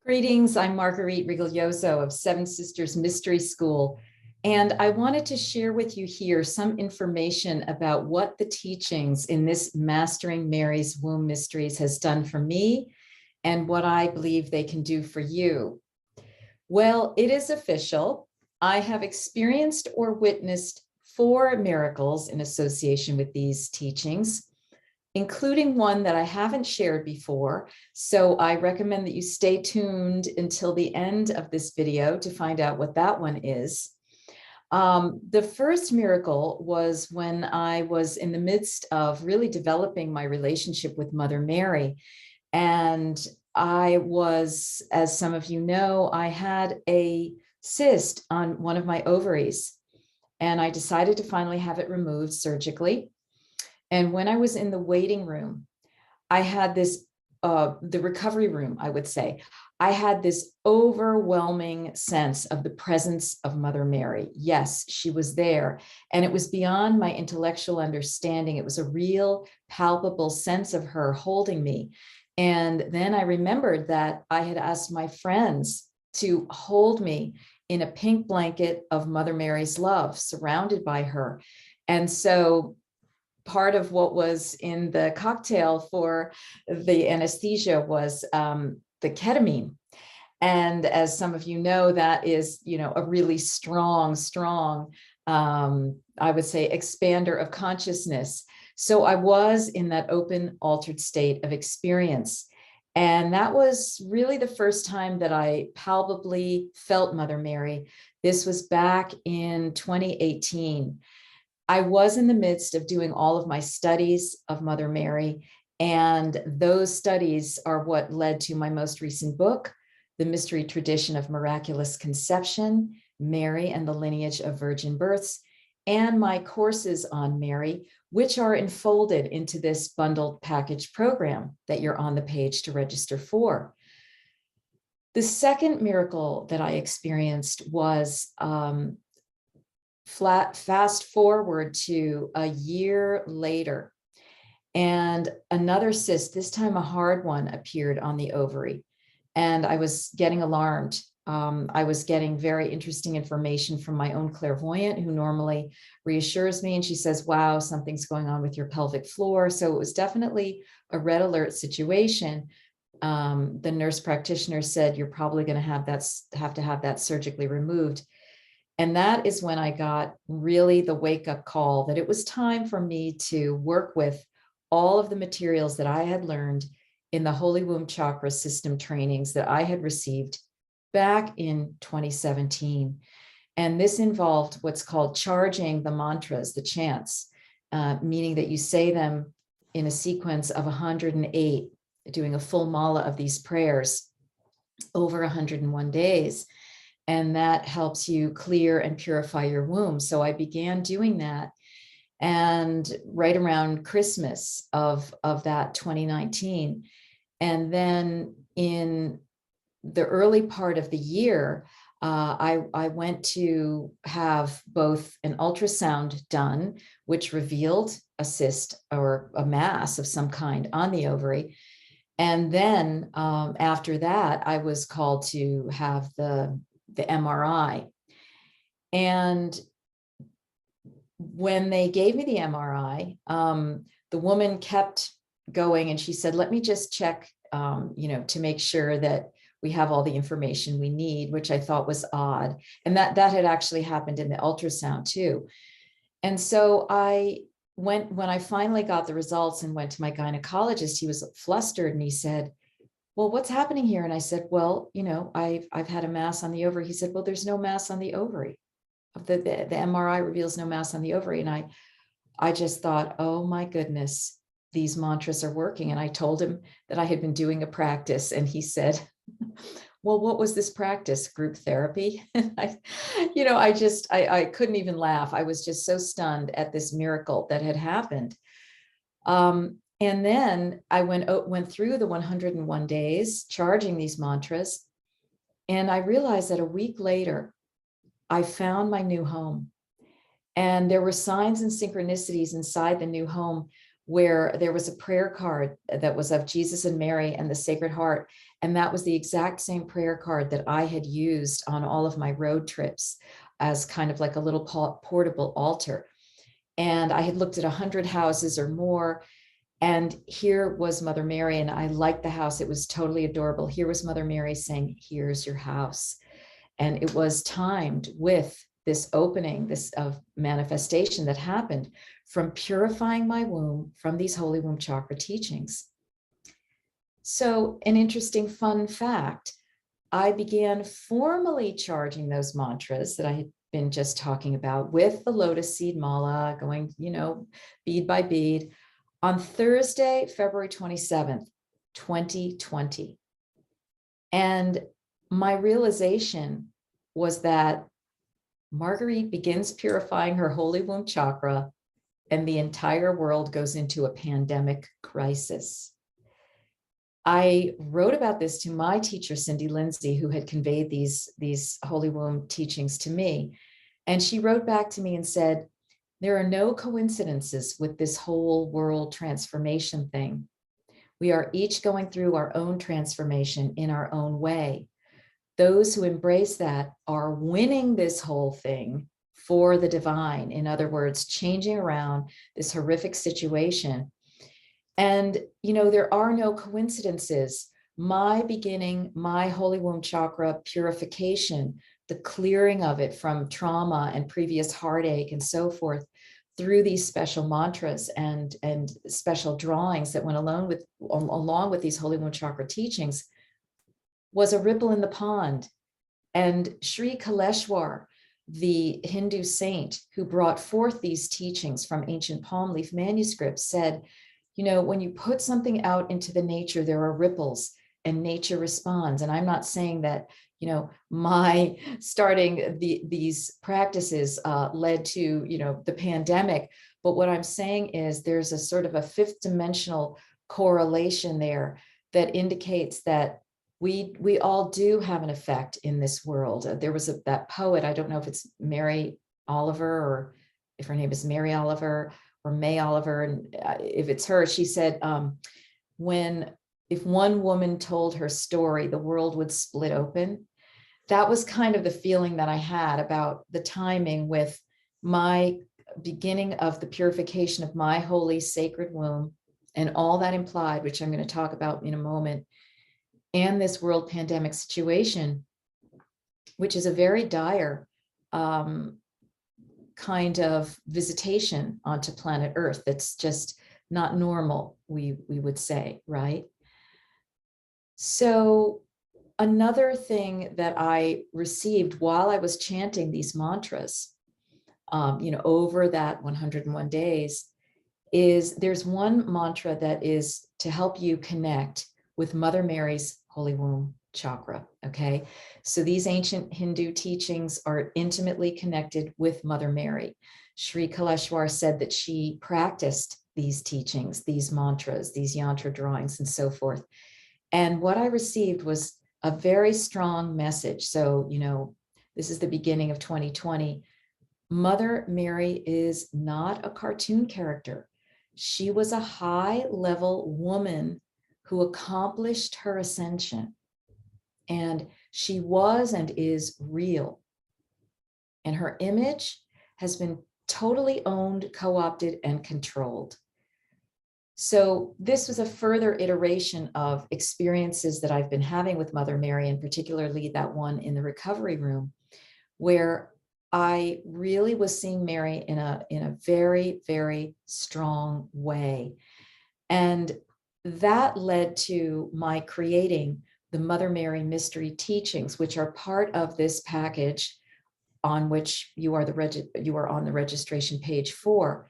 Greetings, I'm Marguerite Rigoglioso of Seven Sisters Mystery School, and I wanted to share with you here some information about what the teachings in this Mastering Mary's Womb Mysteries has done for me and what I believe they can do for you. Well, it is official. I have experienced or witnessed 4 miracles in association with these teachings, including one that I haven't shared before. So I recommend that you stay tuned until the end of this video to find out what that one is. The first miracle was when I was in the midst of really developing my relationship with Mother Mary. And I was, as some of you know, I had a cyst on one of my ovaries, and I decided to finally have it removed surgically. And when I was in the waiting room, I had this, the recovery room, I would say, I had this overwhelming sense of the presence of Mother Mary. Yes, she was there. And it was beyond my intellectual understanding. It was a real palpable sense of her holding me. And then I remembered that I had asked my friends to hold me in a pink blanket of Mother Mary's love, surrounded by her. And so part of what was in the cocktail for the anesthesia was the ketamine. And as some of you know, that is, a really strong, I would say, expander of consciousness. So I was in that open, altered state of experience. And that was really the first time that I palpably felt Mother Mary. This was back in 2018. I was in the midst of doing all of my studies of Mother Mary, and those studies are what led to my most recent book, The Mystery Tradition of Miraculous Conception, Mary and the Lineage of Virgin Births, and my courses on Mary, which are enfolded into this bundled package program that you're on the page to register for. The second miracle that I experienced was fast forward to a year later, and another cyst, this time a hard one, appeared on the ovary, and I was getting alarmed. I was getting very interesting information from my own clairvoyant, who normally reassures me, and she says, wow, something's going on with your pelvic floor. So it was definitely a red alert situation. The nurse practitioner said, you're probably going to have that surgically removed. And that is when I got really the wake-up call that it was time for me to work with all of the materials that I had learned in the Holy Womb Chakra system trainings that I had received back in 2017. And this involved what's called charging the mantras, the chants, meaning that you say them in a sequence of 108, doing a full mala of these prayers over 101 days. And that helps you clear and purify your womb. So I began doing that. And right around Christmas of that 2019. And then in the early part of the year, I went to have both an ultrasound done, which revealed a cyst or a mass of some kind on the ovary. And then after that, I was called to have the MRI. And when they gave me the MRI, the woman kept going, and she said, let me just check, to make sure that we have all the information we need, which I thought was odd. And that had actually happened in the ultrasound too. And so when I finally got the results and went to my gynecologist, he was flustered, and he said, well, what's happening here? And I said, well, I've had a mass on the ovary. He said, well, there's no mass on the ovary. The MRI reveals no mass on the ovary. And I just thought, oh my goodness, these mantras are working. And I told him that I had been doing a practice, and he said, well, what was this practice? Group therapy? I couldn't even laugh. I was just so stunned at this miracle that had happened. And then I went through the 101 days charging these mantras. And I realized that a week later, I found my new home. And there were signs and synchronicities inside the new home where there was a prayer card that was of Jesus and Mary and the Sacred Heart. And that was the exact same prayer card that I had used on all of my road trips as kind of like a little portable altar. And I had looked at 100 houses or more. And here was Mother Mary, and I liked the house. It was totally adorable. Here was Mother Mary saying, here's your house. And it was timed with this opening, this of manifestation that happened from purifying my womb from these Holy Womb Chakra teachings. So an interesting fun fact, I began formally charging those mantras that I had been just talking about with the lotus seed mala, going, bead by bead, on Thursday, February 27th, 2020. And my realization was that Marguerite begins purifying her Holy Womb Chakra, and the entire world goes into a pandemic crisis. I wrote about this to my teacher, Cindy Lindsay, who had conveyed these Holy Womb teachings to me. And she wrote back to me and said, there are no coincidences with this whole world transformation thing. We are each going through our own transformation in our own way. Those who embrace that are winning this whole thing for the divine. In other words, changing around this horrific situation. And, there are no coincidences. My beginning, my Holy Womb Chakra purification, the clearing of it from trauma and previous heartache and so forth, through these special mantras and special drawings that went along with these Holy Womb Chakra teachings, was a ripple in the pond. And Sri Kaleshwar, the Hindu saint who brought forth these teachings from ancient palm leaf manuscripts, said, when you put something out into the nature, there are ripples and nature responds. And I'm not saying that, my starting these practices led to, the pandemic. But what I'm saying is there's a sort of a fifth dimensional correlation there that indicates that we all do have an effect in this world. There was that poet, I don't know if it's Mary Oliver or if her name is Mary Oliver or May Oliver, and if it's her, she said, if one woman told her story, the world would split open. That was kind of the feeling that I had about the timing with my beginning of the purification of my holy sacred womb and all that implied, which I'm going to talk about in a moment, and this world pandemic situation, which is a very dire kind of visitation onto planet Earth that's just not normal, we would say, right? So another thing that I received while I was chanting these mantras, over that 101 days, is there's one mantra that is to help you connect with Mother Mary's Holy Womb Chakra, okay? So these ancient Hindu teachings are intimately connected with Mother Mary. Sri Kaleshwar said that she practiced these teachings, these mantras, these yantra drawings, and so forth. And what I received was a very strong message. So, this is the beginning of 2020. Mother Mary is not a cartoon character. She was a high-level woman who accomplished her ascension. And she was and is real. And her image has been totally owned, co-opted, and controlled. So this was a further iteration of experiences that I've been having with Mother Mary, and particularly that one in the recovery room, where I really was seeing Mary in a very, very strong way. And that led to my creating the Mother Mary Mystery Teachings, which are part of this package on which you are on the registration page for.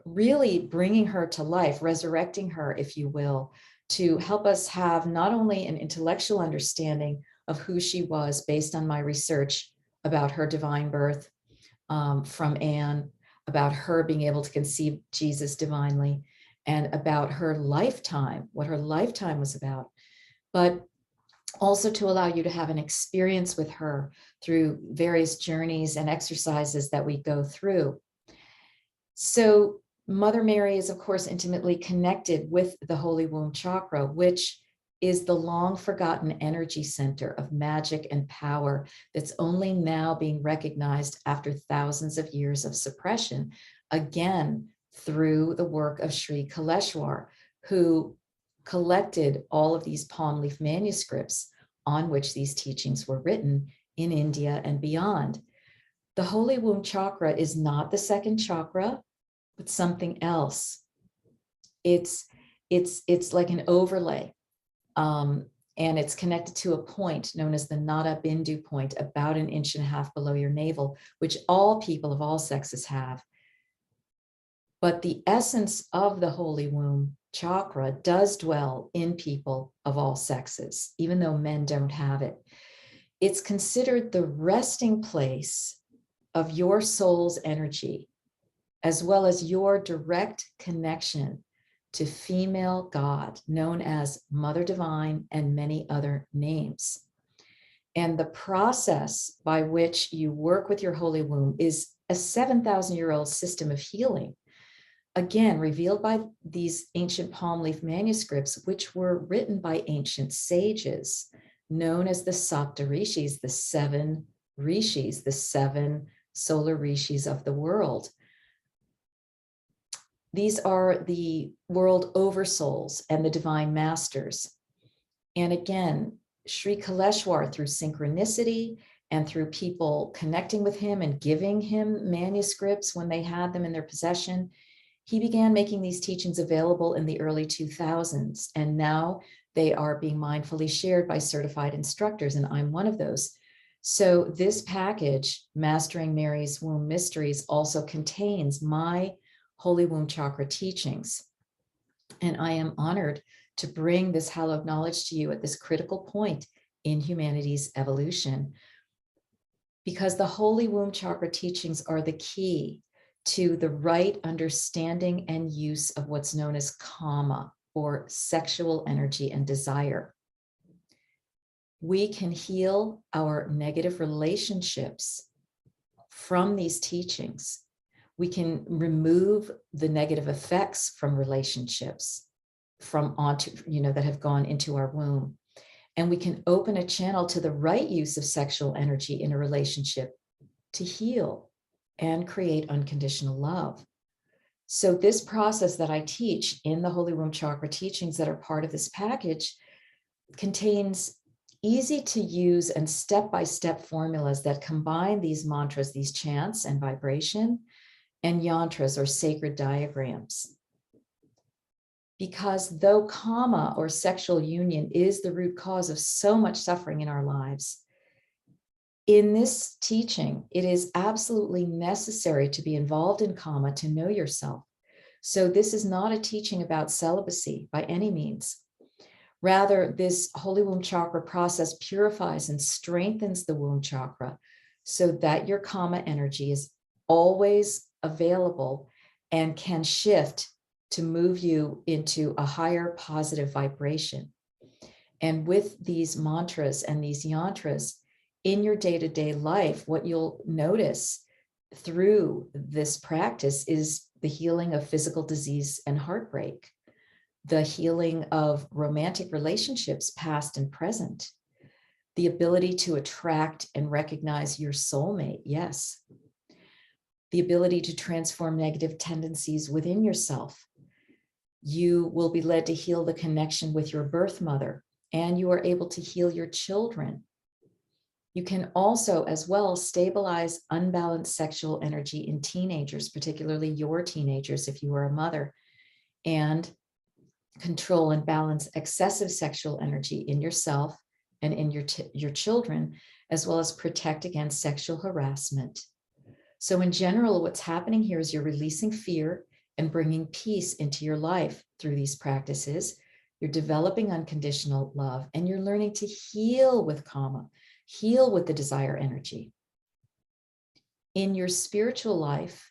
Really bringing her to life, resurrecting her, if you will, to help us have not only an intellectual understanding of who she was based on my research about her divine birth from Anne, about her being able to conceive Jesus divinely, and about her lifetime, what her lifetime was about, but also to allow you to have an experience with her through various journeys and exercises that we go through. So Mother Mary is, of course, intimately connected with the Holy Womb Chakra, which is the long forgotten energy center of magic and power that's only now being recognized after thousands of years of suppression, again, through the work of Sri Kaleshwar, who collected all of these palm leaf manuscripts on which these teachings were written in India and beyond. The Holy Womb Chakra is not the second chakra, but something else. It's like an overlay, and it's connected to a point known as the Nada Bindu point, about 1.5 inches below your navel, which all people of all sexes have. But the essence of the Holy Womb Chakra does dwell in people of all sexes, even though men don't have it. It's considered the resting place of your soul's energy, as well as your direct connection to female God, known as Mother Divine and many other names. And the process by which you work with your Holy Womb is a 7,000-year-old system of healing, again, revealed by these ancient palm leaf manuscripts, which were written by ancient sages, known as the Sapta Rishis, the 7 rishis, the 7 solar rishis of the world. These are the world oversouls and the divine masters. And again, Sri Kaleshwar, through synchronicity and through people connecting with him and giving him manuscripts when they had them in their possession, he began making these teachings available in the early 2000s. And now they are being mindfully shared by certified instructors, and I'm one of those. So this package, Mastering Mary's Womb Mysteries, also contains my Holy Womb Chakra teachings. And I am honored to bring this hallowed knowledge to you at this critical point in humanity's evolution, because the Holy Womb Chakra teachings are the key to the right understanding and use of what's known as kama, or sexual energy and desire. We can heal our negative relationships from these teachings. We can remove the negative effects from relationships that have gone into our womb. And we can open a channel to the right use of sexual energy in a relationship to heal and create unconditional love. So this process that I teach in the Holy Womb Chakra teachings that are part of this package contains easy to use and step-by-step formulas that combine these mantras, these chants and vibration, and yantras, or sacred diagrams. Because though kama, or sexual union, is the root cause of so much suffering in our lives, in this teaching, it is absolutely necessary to be involved in kama to know yourself. So this is not a teaching about celibacy by any means. Rather, this Holy Womb Chakra process purifies and strengthens the womb chakra so that your kama energy is always available and can shift to move you into a higher positive vibration. And with these mantras and these yantras in your day-to-day life, what you'll notice through this practice is the healing of physical disease and heartbreak, the healing of romantic relationships, past and present, the ability to attract and recognize your soulmate, yes, the ability to transform negative tendencies within yourself. You will be led to heal the connection with your birth mother, and you are able to heal your children. You can also, as well, stabilize unbalanced sexual energy in teenagers, particularly your teenagers if you are a mother, and control and balance excessive sexual energy in yourself and in your children, as well as protect against sexual harassment. So in general, what's happening here is you're releasing fear and bringing peace into your life through these practices. You're developing unconditional love, and you're learning to heal with kama, heal with the desire energy. In your spiritual life,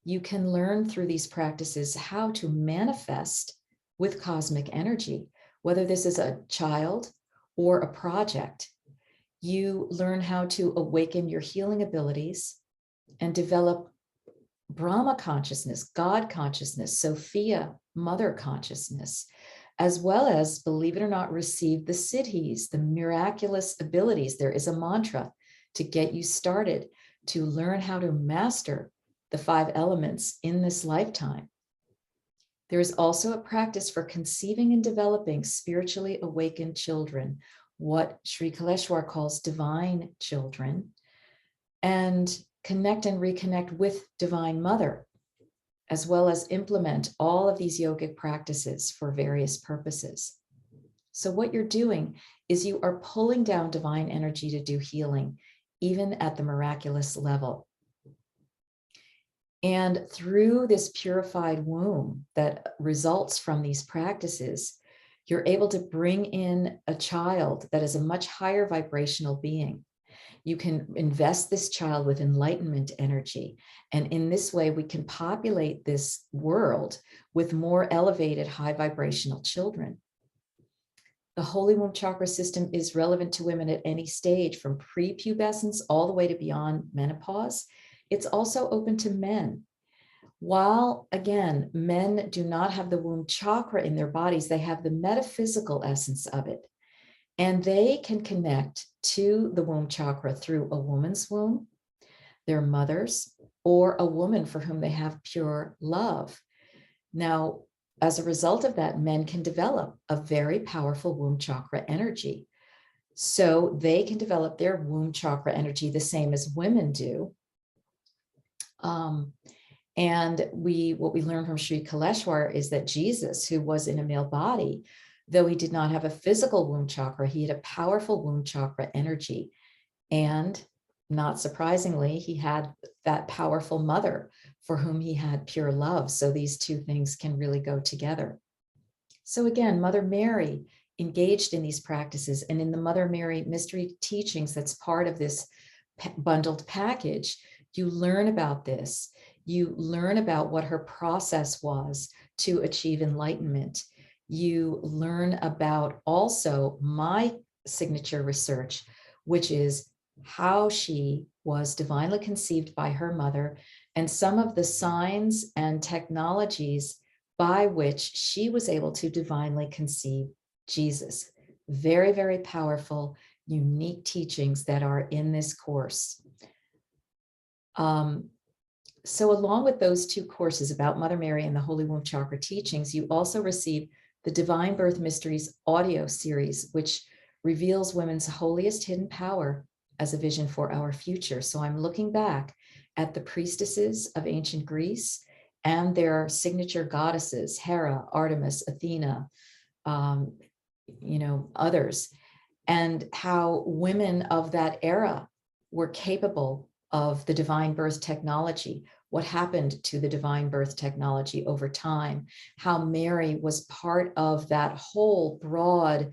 you can learn through these practices how to manifest with cosmic energy, whether this is a child or a project. You learn how to awaken your healing abilities and develop Brahma consciousness, God consciousness, Sophia, mother consciousness, as well as, believe it or not, receive the siddhis, the miraculous abilities. There is a mantra to get you started to learn how to master the 5 elements in this lifetime. There is also a practice for conceiving and developing spiritually awakened children, what Sri Kaleshwar calls divine children, and connect and reconnect with Divine Mother, as well as implement all of these yogic practices for various purposes. So what you're doing is you are pulling down divine energy to do healing, even at the miraculous level. And through this purified womb that results from these practices, you're able to bring in a child that is a much higher vibrational being. You can invest this child with enlightenment energy. And in this way, we can populate this world with more elevated, high vibrational children. The Holy Womb Chakra system is relevant to women at any stage, from prepubescence all the way to beyond menopause. It's also open to men. While, again, men do not have the womb chakra in their bodies, they have the metaphysical essence of it. And they can connect to the womb chakra through a woman's womb, their mother's, or a woman for whom they have pure love. Now, as a result of that, men can develop a very powerful womb chakra energy. So they can develop their womb chakra energy the same as women do. And what we learn from Sri Kaleshwar is that Jesus, who was in a male body, though he did not have a physical womb chakra, he had a powerful womb chakra energy. And not surprisingly, he had that powerful mother for whom he had pure love. So these two things can really go together. So again, Mother Mary engaged in these practices, and in the Mother Mary mystery teachings, that's part of this bundled package, you learn about this. You learn about what her process was to achieve enlightenment. You learn about also my signature research, which is how she was divinely conceived by her mother and some of the signs and technologies by which she was able to divinely conceive Jesus. Very, very powerful, unique teachings that are in this course. So along with those 2 courses about Mother Mary and the Holy Womb Chakra teachings, you also receive the Divine Birth Mysteries audio series, which reveals women's holiest hidden power as a vision for our future. So I'm looking back at the priestesses of ancient Greece and their signature goddesses, Hera, Artemis, Athena, others, and how women of that era were capable of the divine birth technology, what happened to the divine birth technology over time, how Mary was part of that whole broad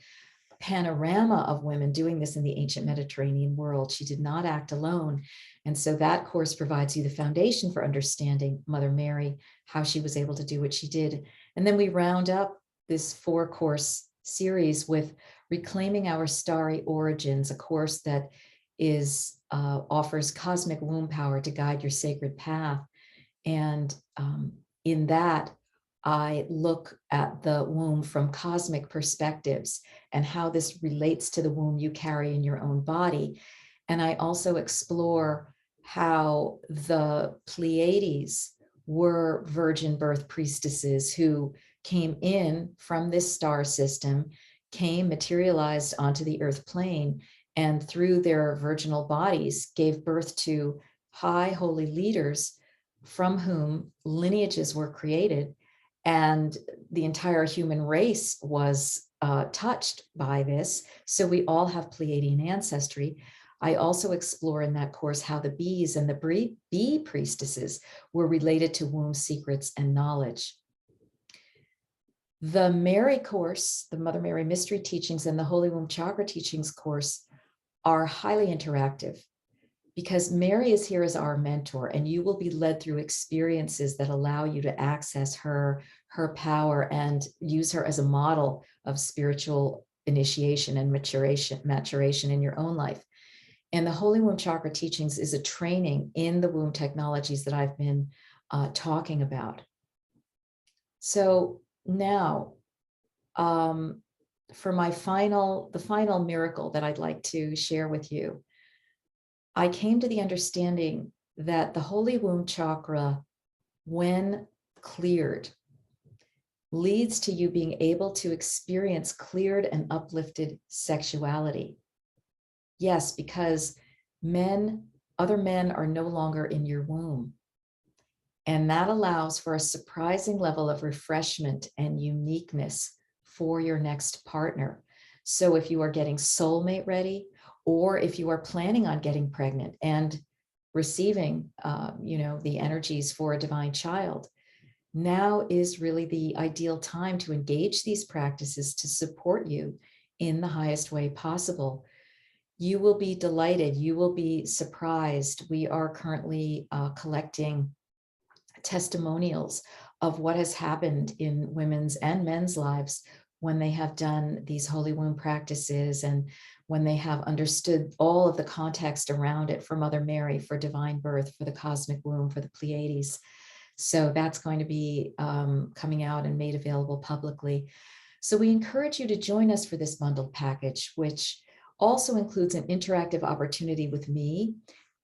panorama of women doing this in the ancient Mediterranean world. She did not act alone. And so that course provides you the foundation for understanding Mother Mary, how she was able to do what she did. And then we round up this 4-course series with Reclaiming Our Starry Origins, a course that offers cosmic womb power to guide your sacred path. And in that, I look at the womb from cosmic perspectives and how this relates to the womb you carry in your own body. And I also explore how the Pleiades were virgin birth priestesses who came in from this star system, materialized onto the earth plane, and through their virginal bodies gave birth to high holy leaders from whom lineages were created. And the entire human race was touched by this. So we all have Pleiadian ancestry. I also explore in that course how the bees and the bee priestesses were related to womb secrets and knowledge. The Mary course, the Mother Mary Mystery Teachings, and the Holy Womb Chakra Teachings course are highly interactive because Mary is here as our mentor, and you will be led through experiences that allow you to access her power and use her as a model of spiritual initiation and maturation in your own life. And the Holy Womb Chakra Teachings is a training in the womb technologies that I've been talking about. So now, for the final miracle that I'd like to share with you, I came to the understanding that the Holy Womb Chakra, when cleared, leads to you being able to experience cleared and uplifted sexuality. Yes, because other men are no longer in your womb. And that allows for a surprising level of refreshment and uniqueness for your next partner. So if you are getting soulmate ready, or if you are planning on getting pregnant and receiving, the energies for a divine child, now is really the ideal time to engage these practices to support you in the highest way possible. You will be delighted. You will be surprised. We are currently collecting testimonials of what has happened in women's and men's lives when they have done these Holy Womb practices, and when they have understood all of the context around it, for Mother Mary, for divine birth, for the cosmic womb, for the Pleiades. So that's going to be coming out and made available publicly. So we encourage you to join us for this bundled package, which also includes an interactive opportunity with me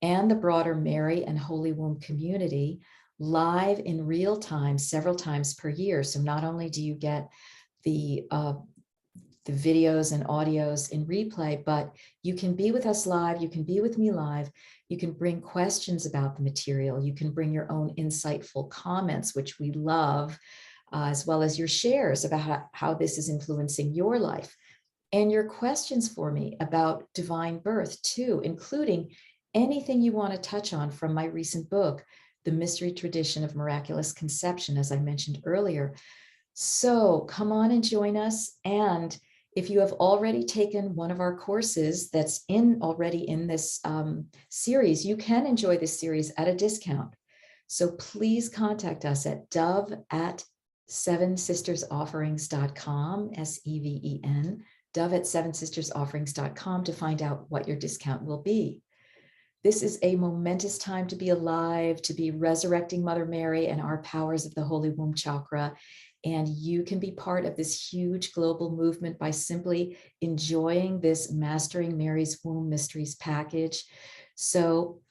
and the broader Mary and Holy Womb community, live in real time several times per year. So not only do you get the videos and audios in replay, but you can be with us live, you can be with me live, you can bring questions about the material, you can bring your own insightful comments, which we love, as well as your shares about how this is influencing your life, and your questions for me about divine birth too, including anything you want to touch on from my recent book, The Mystery Tradition of Miraculous Conception, as I mentioned earlier. So come on and join us. And if you have already taken one of our courses that's already in this series, you can enjoy this series at a discount. So please contact us at dove@sevensistersofferings.com, SEVEN, dove@sevensistersofferings.com, to find out what your discount will be. This is a momentous time to be alive, to be resurrecting Mother Mary and our powers of the Holy Womb Chakra. And you can be part of this huge global movement by simply enjoying this Mastering Mary's Womb Mysteries package. So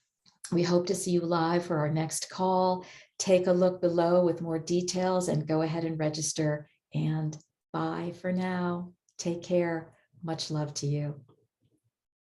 we hope to see you live for our next call. Take a look below with more details and go ahead and register. And bye for now. Take care. Much love to you.